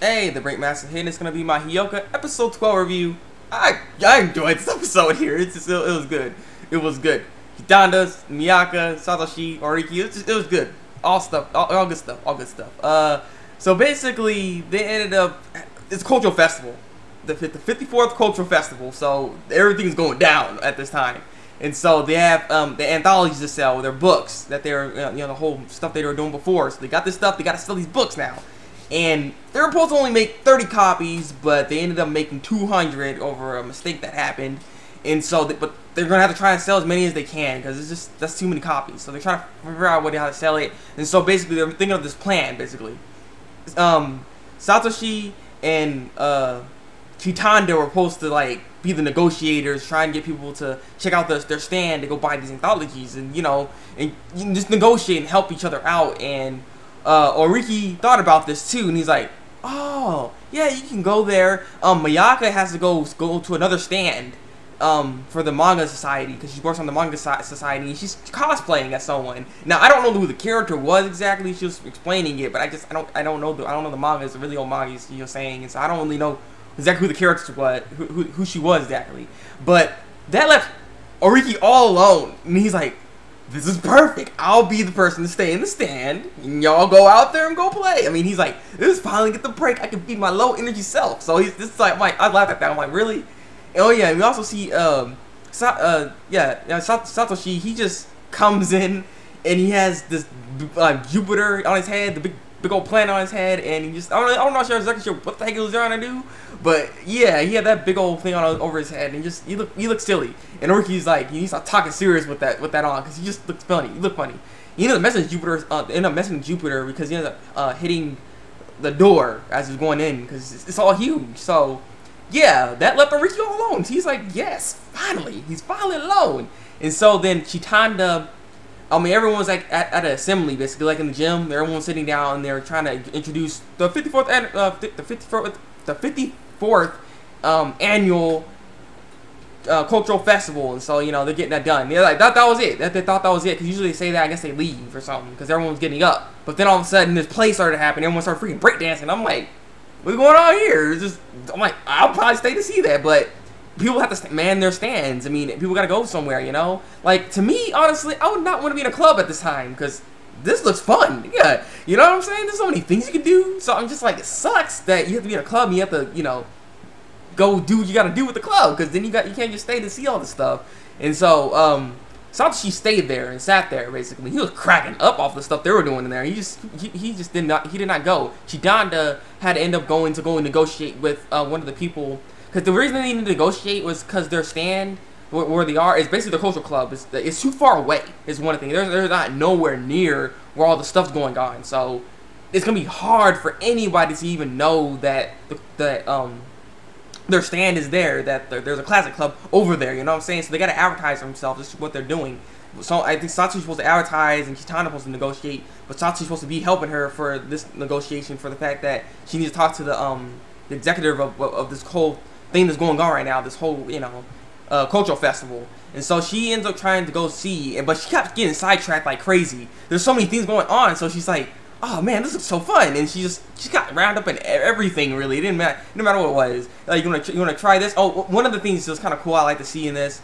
Hey, Thabreakmasta here, and it's gonna be my Hyoka episode 12 review. I enjoyed this episode here. It was good. It was good. Chitanda, Miyaka, Satoshi, Oriki. It was good. All good stuff. All good stuff. So basically, they ended up. It's a cultural festival, the 54th cultural festival. So everything's going down at this time, and so they have the anthologies to sell, their books that they're the whole stuff they were doing before. So they got this stuff. They got to sell these books now. And they were supposed to only make 30 copies, but they ended up making 200 over a mistake that happened. And so, but they're gonna have to try and sell as many as they can because that's too many copies. So they're trying to figure out how to sell it. And so basically, they're thinking of this plan. Basically, Satoshi and Chitanda were supposed to be the negotiators, trying to get people to check out their stand to go buy these anthologies, and and just negotiate and help each other out. And Oriki thought about this too, and he's like, "Oh, yeah, you can go there." Miyaka has to go to another stand for the manga society because she works on the manga society, and she's cosplaying as someone. Now I don't know who the character was exactly. She was explaining it, but I don't know the manga. It's a really old manga you're saying, and so I don't really know exactly who the character was, who she was exactly. But that left Oriki all alone, and he's like, "This is perfect. I'll be the person to stay in the stand, and y'all go out there and go play." I mean, he's like, "This is finally get the break. I can be my low energy self." So I laughed at that. I'm like, really? Oh yeah. And we also see Satoshi. He just comes in, and he has this Jupiter on his head, the big old planet on his head, and he just I'm not exactly sure what the heck he was trying to do, but yeah, he had that big old thing on over his head, and he looked silly. And Oriki's like, he started talking serious with that on, because he just looked funny. He looked funny. He ended up messing Jupiter because he ended up hitting the door as he was going in, because it's all huge. So yeah, that left Oriki all alone. So he's like, yes, finally, he's finally alone. And so then Chitanda, everyone was like at an assembly, basically, like in the gym. Everyone was sitting down, and they were trying to introduce the 54th annual cultural festival, and so they're getting that done. They're like, that was it. They thought that was it, because usually they say that, I guess they leave or something, because everyone's getting up. But then all of a sudden this play started happening. Everyone started freaking breakdancing. I'm like, what's going on here? I'm like, I'll probably stay to see that, but people have to man their stands. I mean, people gotta go somewhere, Like, to me, honestly, I would not want to be in a club at this time, because this looks fun. Yeah, you know what I'm saying? There's so many things you can do. So I'm just like, it sucks that you have to be in a club and you have to, go do what you gotta do with the club, because then you can't just stay to see all this stuff. And so Satoshi stayed there and sat there. Basically, he was cracking up off the stuff they were doing in there. He did not go. Chitanda had to end up going to negotiate with one of the people, because the reason they needed to negotiate was because their stand where they are is basically the cultural club. It's too far away is one thing. They're not nowhere near where all the stuff's going on. So it's gonna be hard for anybody to even know that their stand is there, that there's a classic club over there, you know what I'm saying? So they gotta advertise themselves. This is what they're doing. So I think Satoshi's supposed to advertise and Chitanda's supposed to negotiate, but Satoshi's supposed to be helping her for this negotiation, for the fact that she needs to talk to the executive of this whole thing that's going on right now, this whole cultural festival. And so she ends up trying to go see, but she kept getting sidetracked like crazy. There's so many things going on, so she's like, "Oh man, this looks so fun," and she got wrapped up in everything. Really, it didn't matter what it was. Like, you wanna try this? Oh, one of the things that's kind of cool I like to see in this,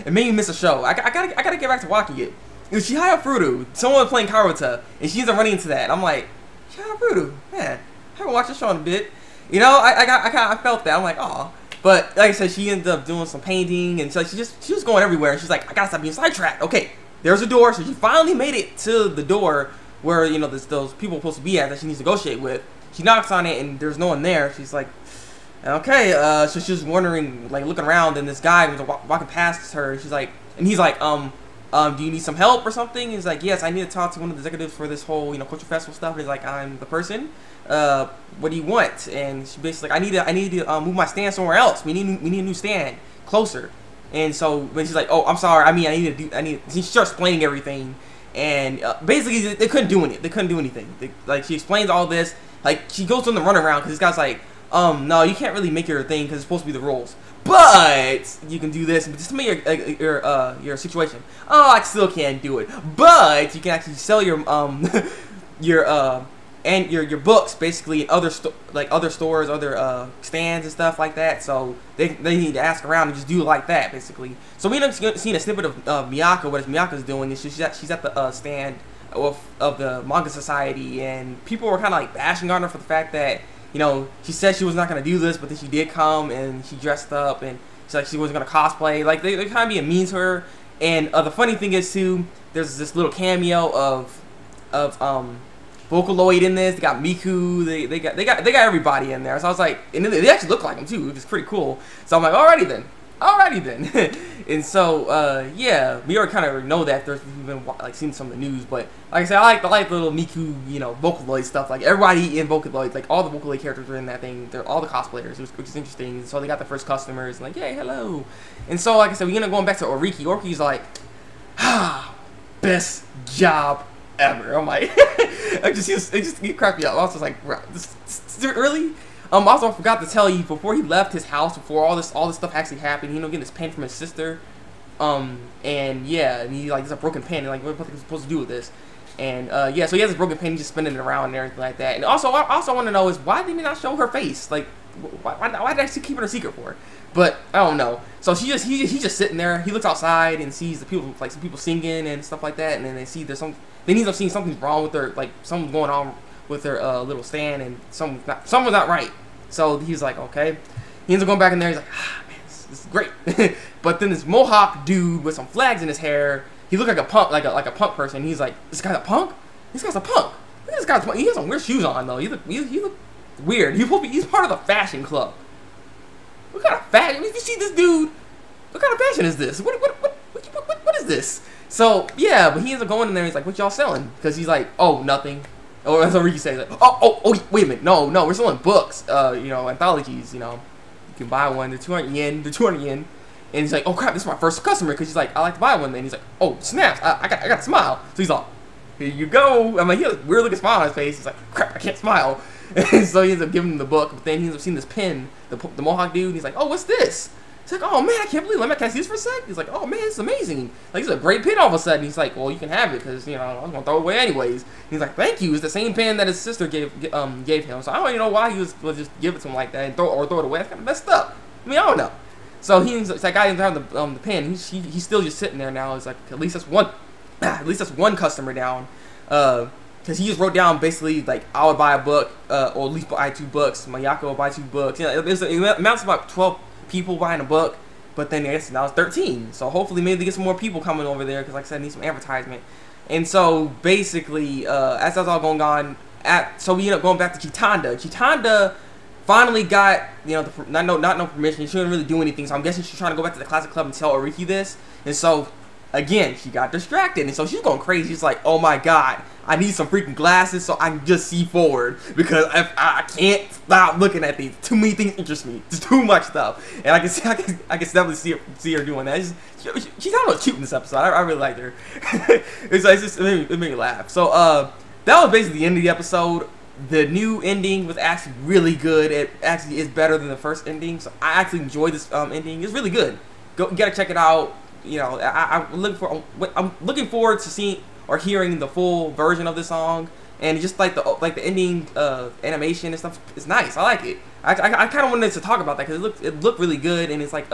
it made me miss a show. I gotta get back to watching it. It was Chihaya Frudu. Someone was playing Karuta, and she ends up running into that. I'm like, Chihaya Frudu, man, I haven't watched this show in a bit. I felt that. I'm like, oh. But like I said, she ended up doing some painting, and so she was going everywhere. And she's like, I gotta stop being sidetracked. Okay, there's a door. So she finally made it to the door where those people are supposed to be at that she needs to negotiate with. She knocks on it, and there's no one there. She's like, okay. So she's wondering, like, looking around, and this guy was walking past her. And she's like, and he's like, do you need some help or something? He's like, yes, I need to talk to one of the executives for this whole cultural festival stuff. And he's like, I'm the person. What do you want? And she basically like, I need to move my stand somewhere else. We need a new stand closer. And so when she's like, oh, I'm sorry. She starts explaining everything. And basically, they couldn't do anything. She explains all this. Like, she goes on the runaround because this guy's like, no, you can't really make your thing because it's supposed to be the rules. But you can do this. But just tell me your situation. Oh, I still can't do it. But you can actually sell your and your books basically in other other stores, other stands and stuff like that. So they need to ask around and just do it like that basically. So we end up seeing a snippet of Miyako. What Miyaka's doing is she's at the stand of the manga society, and people were kind of like bashing on her for the fact that, you know, she said she was not gonna do this, but then she did come and she dressed up and she's like she wasn't gonna cosplay. Like they kind of being mean to her. And the funny thing is too, there's this little cameo of Vocaloid in this. They got Miku. They got everybody in there. So I was like, and they actually look like him too, which is pretty cool. So I'm like, alrighty then. And so yeah, we already kind of know that. We've been like seeing some of the news, but like I said, I like the little Miku, you know, Vocaloid stuff. Like everybody in Vocaloid, like all the Vocaloid characters are in that thing. They're all the cosplayers, which is interesting. And so they got the first customers, and like, yay, hello. And so like I said, we end up going back to Oriki. Oriki's like, best job ever. I'm like, it just cracked me up. I was just like, this really? Also, I forgot to tell you, before he left his house, before all this stuff actually happened, he ended up getting this pen from his sister. And yeah, and he like, it's a broken pen, and like, what are we supposed to do with this? And yeah, so he has this broken pen, he's just spinning it around and everything like that. And also, I want to know is why did they not show her face? Like, why did I keep it a secret for? But I don't know. So he's just sitting there. He looks outside and sees the people, like some people singing and stuff like that. And then they see there's some. They end up seeing something's wrong with their, like something's going on with their little stand, and something's not right. So he's like, okay. He ends up going back in there. He's like, man, this is great. But then this Mohawk dude with some flags in his hair. He looked like a punk, like a punk person. He's like, this guy's a punk. This guy's a punk. Look at this guy's punk. He has some weird shoes on though. He look weird. He's part of the fashion club. What kind of fashion? If you see this dude, what kind of fashion is this? What is this? So yeah, but he ends up going in there. And he's like, "What y'all selling?" Because he's like, "Oh, nothing." Or that's what Ricky says. Like, "Oh, wait a minute. No, we're selling books. You know, anthologies. You know, you can buy one. They're 200 yen. They're 200 yen." And he's like, "Oh crap, this is my first customer." Because he's like, "I like to buy one." Then he's like, "Oh snaps! I got to smile." So he's like, "Here you go." I'm like, he has a weird looking smile on his face. He's like, "Crap, I can't smile." And so he ends up giving him the book. But then he ends up seeing this pen, the Mohawk dude. And he's like, "Oh, what's this?" He's like, "Oh man, I can't believe it. Can I see this for a sec?" He's like, "Oh man, it's amazing. Like, it's a great pen all of a sudden." He's like, "Well, you can have it because, you know, I was gonna throw it away anyways." And he's like, "Thank you." It's the same pen that his sister gave him. So I don't even know why he was just give it to him like that and throw it away. That's kind of messed up. I mean, I don't know. So that guy ends up having the pen. He's still just sitting there now. He's like, at least that's one customer down. Because he just wrote down basically like, I would buy a book, or at least buy 2 books. Mayako would buy 2 books. You know, it amounts to about 12 people buying a book. But then I guess now it's 13. So hopefully maybe they get some more people coming over there. Because like I said, I need some advertisement. And so basically, as that's all going on, so we end up going back to Chitanda. Chitanda finally got, you know, not no permission. She couldn't really do anything. So I'm guessing she's trying to go back to the classic club and tell Oriki this. And so again, she got distracted, and so she's going crazy. She's like, "Oh my god, I need some freaking glasses so I can just see forward, because I can't stop looking at these. Too many things interest me. There's too much stuff." And I can definitely see her doing that. She's not really cute in this episode. I really liked her. It made me laugh. So that was basically the end of the episode. The new ending was actually really good. It actually is better than the first ending. So I actually enjoyed this ending. It's really good. You gotta check it out. You know, I'm looking forward to seeing or hearing the full version of the song, and just like the ending animation and stuff is nice. I like it. I kind of wanted to talk about that because it looked really good, and it's like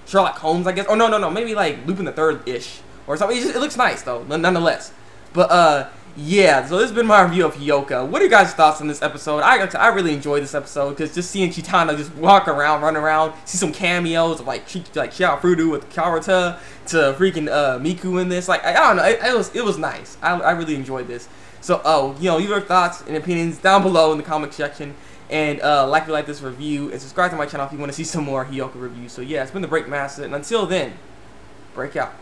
Sherlock Holmes, I guess. Oh no, maybe like Lupin the Third ish or something. It looks nice though, nonetheless. But yeah, so this has been my review of Hyouka. What are your guys' thoughts on this episode? I really enjoyed this episode because just seeing Chitanda just walk around, run around, see some cameos of like Shiafuru with Karuta to freaking Miku in this. Like, I don't know, it was nice. I really enjoyed this. So you know, leave your thoughts and opinions down below in the comment section, and if you like this review, and subscribe to my channel if you want to see some more Hyouka reviews. So yeah, it's been the Thabreakmasta, and until then, break out.